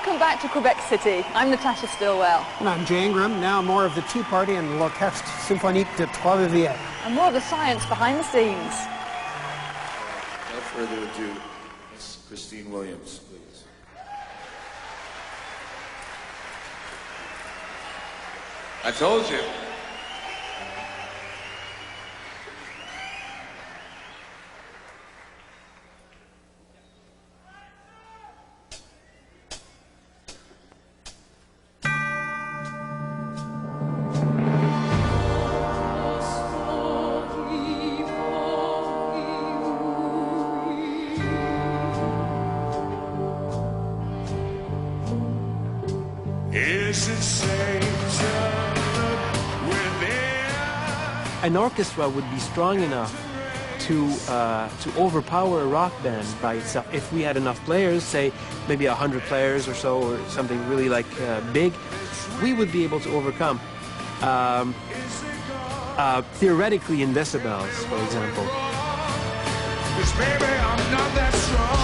Welcome back to Quebec City. I'm Natasha Stillwell. And I'm Jay Ingram, now more of the Tea Party and l'Orchestre Symphonique de Trois-Rivières. And more of the science behind the scenes. Without further ado, Miss Christine Williams, please. I told you. Is it safe to look within? An orchestra would be strong enough to overpower a rock band by itself. If we had enough players, say maybe 100 players or so, or something really like big, we would be able to overcome. Theoretically in decibels, for example. 'Cause baby, I'm not that strong.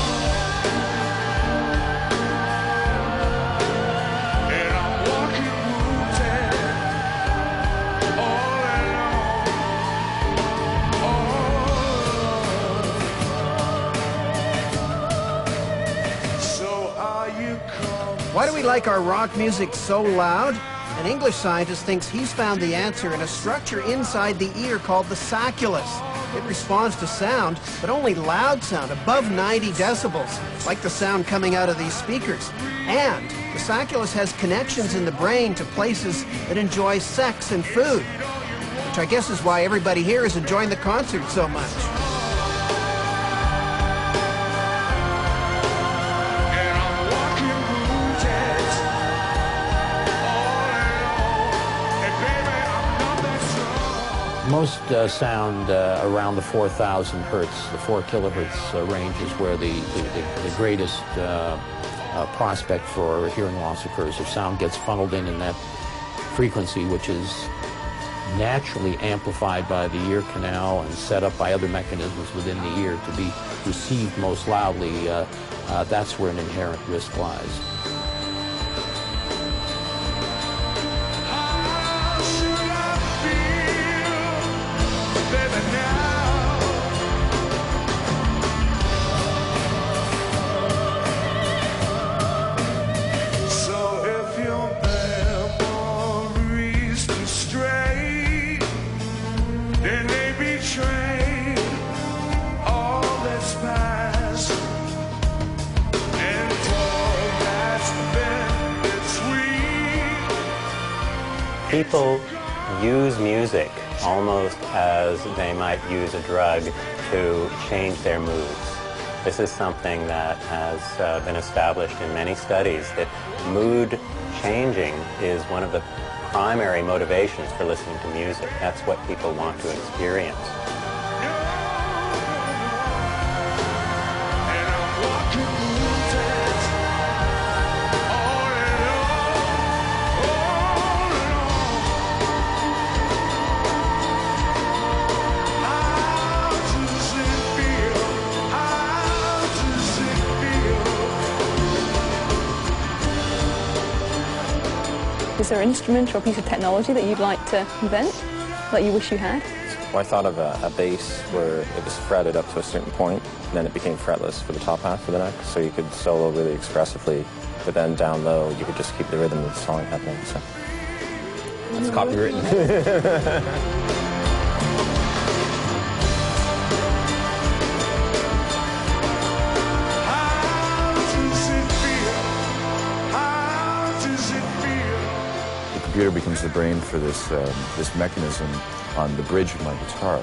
Why do we like our rock music so loud? An English scientist thinks he's found the answer in a structure inside the ear called the sacculus. It responds to sound, but only loud sound, above 90 decibels, like the sound coming out of these speakers. And the sacculus has connections in the brain to places that enjoy sex and food, which I guess is why everybody here is enjoying the concert so much. Most sound around the 4,000 hertz, the 4 kilohertz range is where the greatest prospect for hearing loss occurs. If sound gets funneled in that frequency, which is naturally amplified by the ear canal and set up by other mechanisms within the ear to be received most loudly, that's where an inherent risk lies. People use music almost as they might use a drug to change their moods. This is something that has been established in many studies, that mood changing is one of the primary motivations for listening to music. That's what people want to experience. Is there an instrument or a piece of technology that you'd like to invent, that you wish you had? Well, I thought of a bass where it was fretted up to a certain point, and then it became fretless for the top half of the neck, so you could solo really expressively, but then down low, you could just keep the rhythm of the song happening. So it's copywritten. The computer becomes the brain for this this mechanism on the bridge of my guitar.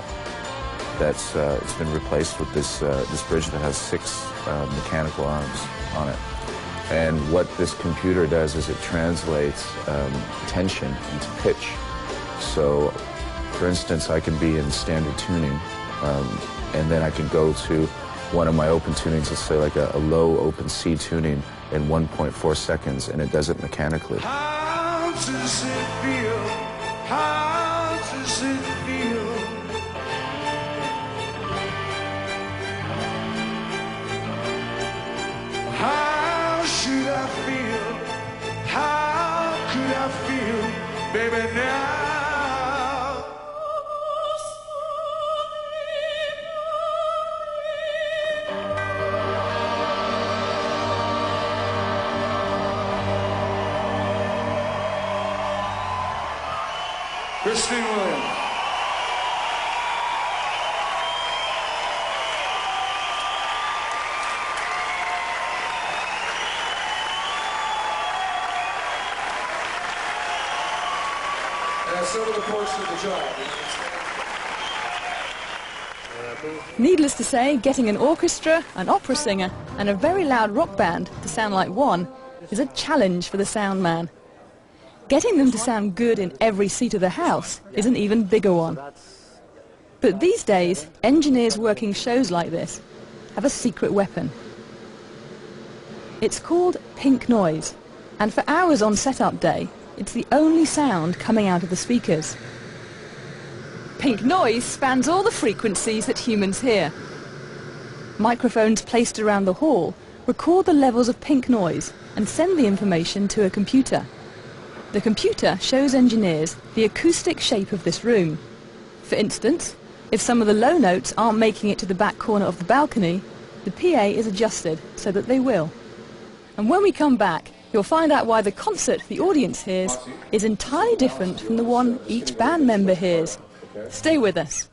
That's it's been replaced with this this bridge that has 6 mechanical arms on it. And what this computer does is it translates tension into pitch. So, for instance, I can be in standard tuning, and then I can go to one of my open tunings, let's say like a low open C tuning in 1.4 seconds, and it does it mechanically. How does it feel? How does it feel? How should I feel? feel, baby, now. Christine Williams. Some of the parts of the job. Needless to say, getting an orchestra, an opera singer, and a very loud rock band to sound like one is a challenge for the sound man. Getting them to sound good in every seat of the house is an even bigger one. But these days, engineers working shows like this have a secret weapon. It's called pink noise, and for hours on setup day, it's the only sound coming out of the speakers. Pink noise spans all the frequencies that humans hear. Microphones placed around the hall record the levels of pink noise and send the information to a computer. The computer shows engineers the acoustic shape of this room. For instance, if some of the low notes aren't making it to the back corner of the balcony, the PA is adjusted so that they will. And when we come back, you'll find out why the concert the audience hears is entirely different from the one each band member hears. Stay with us.